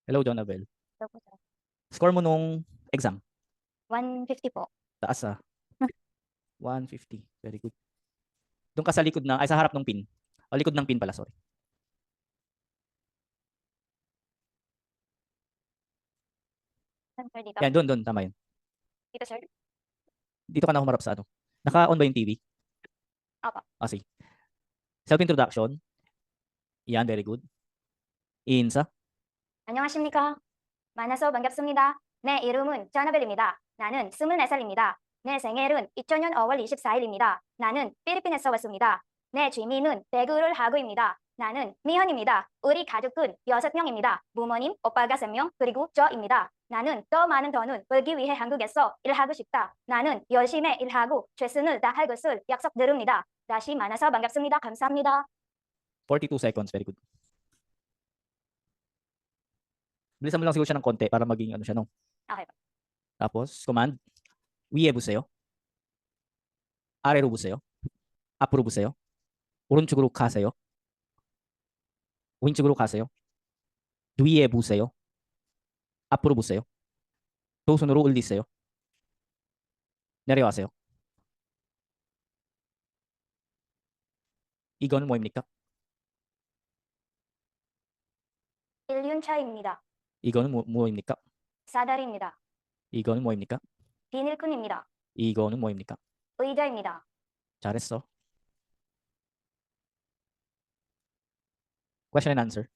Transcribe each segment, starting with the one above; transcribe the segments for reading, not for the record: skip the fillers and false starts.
Hello, Jonabel. Hello po, sir. Score mo nung exam? 150 po. Taas 150. Very good. Doon ka sa likod na, ay sa harap ng pin. O likod ng pin pala, sorry. Saan, sir, dito? Yan, doon, tama yun. Dito, sir? Dito ka na humarap sa ano. Naka-on ba yung TV? Opo. Sige. Self-introduction. Yan, very good. 인사. 안녕하십니까? 만나서 반갑습니다. 내 이름은 자나벨입니다. 나는 24살입니다. 내 생일은 2000년 5월 24일입니다. 나는 필리핀에서 왔습니다. 내 취미는 배구를 하고입니다. 나는 미현입니다. 우리 가족은 6명입니다. 부모님, 오빠가 3명, 그리고 저입니다. 나는 더 많은 돈을 벌기 위해 한국에서 일하고 싶다. 나는 열심히 일하고 최선을 다할 것을 약속드립니다. 다시 만나서 반갑습니다. 감사합니다. 42 seconds, very good. Bilisan mo lang siguro siya ng konti para maging ano siya, no? Okay po. tapos, command. 위에 보세요. 아래로 보세요. 앞으로 보세요. 오른쪽으로 가세요. 왼쪽으로 가세요. 뒤에 보세요. 앞으로 보세요. 두 손으로 올리세요. 내려가세요. 이거는 뭐입니까? 1륜 차입니다. 이거는 뭐입니까? 사다리입니다. 이거는 뭐입니까? 비닐끈입니다. 이거는 뭐입니까? 의자입니다. 잘했어. Question and answer.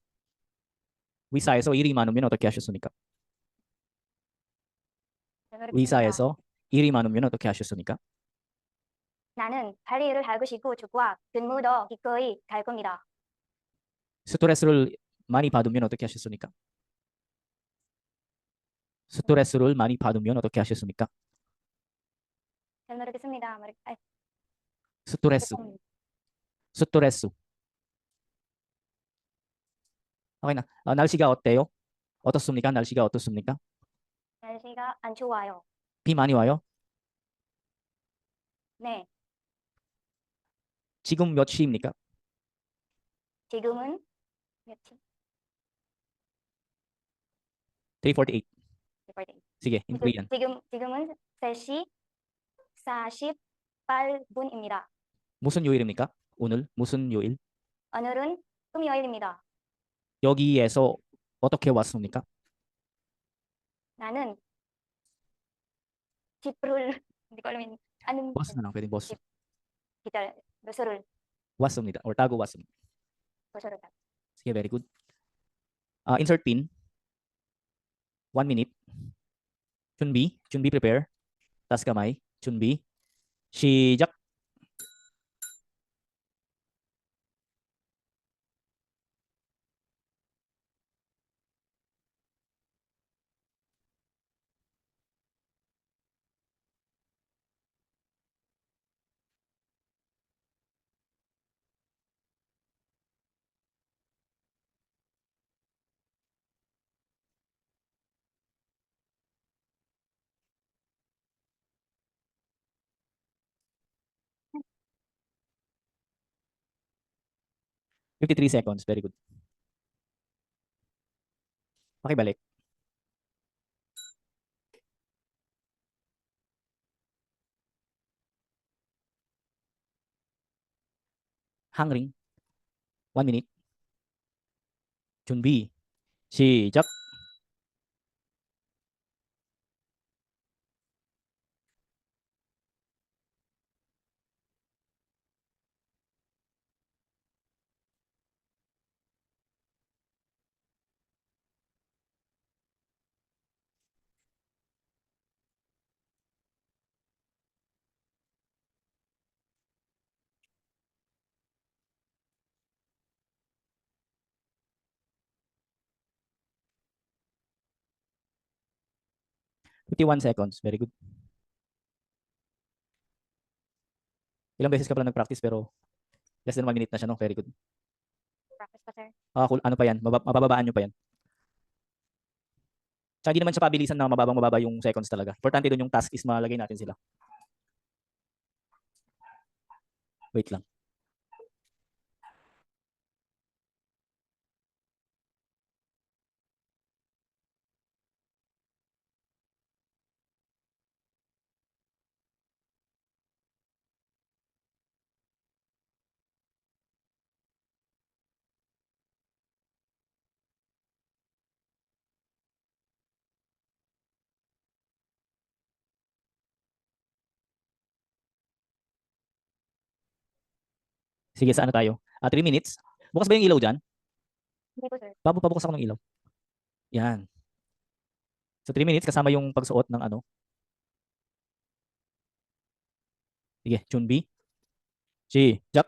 위사에서 일이 많으면 어떻게 하셨습니까? 위사에서 일이 많으면 어떻게 하셨습니까? 나는 할 일을 하고 싶고 축구와 근무도 기꺼이 갈 겁니다. 스트레스를 많이 받으면 어떻게 하셨습니까? 스트레스를 많이 받으면 어떻게 하셨습니까? 잘 모르겠습니다. 스트레스. 스트레스. 오케이 나. 날씨가 어때요? 어떻습니까? 날씨가 어떻습니까? 날씨가 안 좋아요. 비 많이 와요? 네, 지금 몇 시입니까? 지금은 며칠? 3:48. Recording. sige, in Korean. 지금은 3시 48분입니다. 무슨 요일입니까? 오늘 무슨 요일? 오늘은 금요일입니다. 여기에서 어떻게 왔습니까? 나는 집을 hindi ko alam anong 버스 나 lang, pwedeng 버스. 기다려 도서를 왔습니다. or tago 왔습니다. 도서를 sige, very good. Insert pin. 1 minute. 준비, prepare. taas kamay, 준비, 시작. (53 seconds). Very good. Pakibalik. Hangring. 1 minute. 준비, 시작. (51 seconds). Very good. Ilang beses ka pala nag-practice pero less than 1 minute na siya, no? Very good. practice pa, sir. Cool. Ano pa yan? Mabababaan nyo pa yan. Tsaka hindi naman siya pabilisan na mababa yung seconds talaga. Importante doon yung task is malagay natin sila. Wait lang. Sige, sa ano tayo? 3 minutes. Bukas ba yung ilaw dyan? Hindi po, sir. Pabukas ako ng ilaw. Yan. So 3 minutes kasama yung pagsuot ng ano. Sige, Chun B. G, Jack.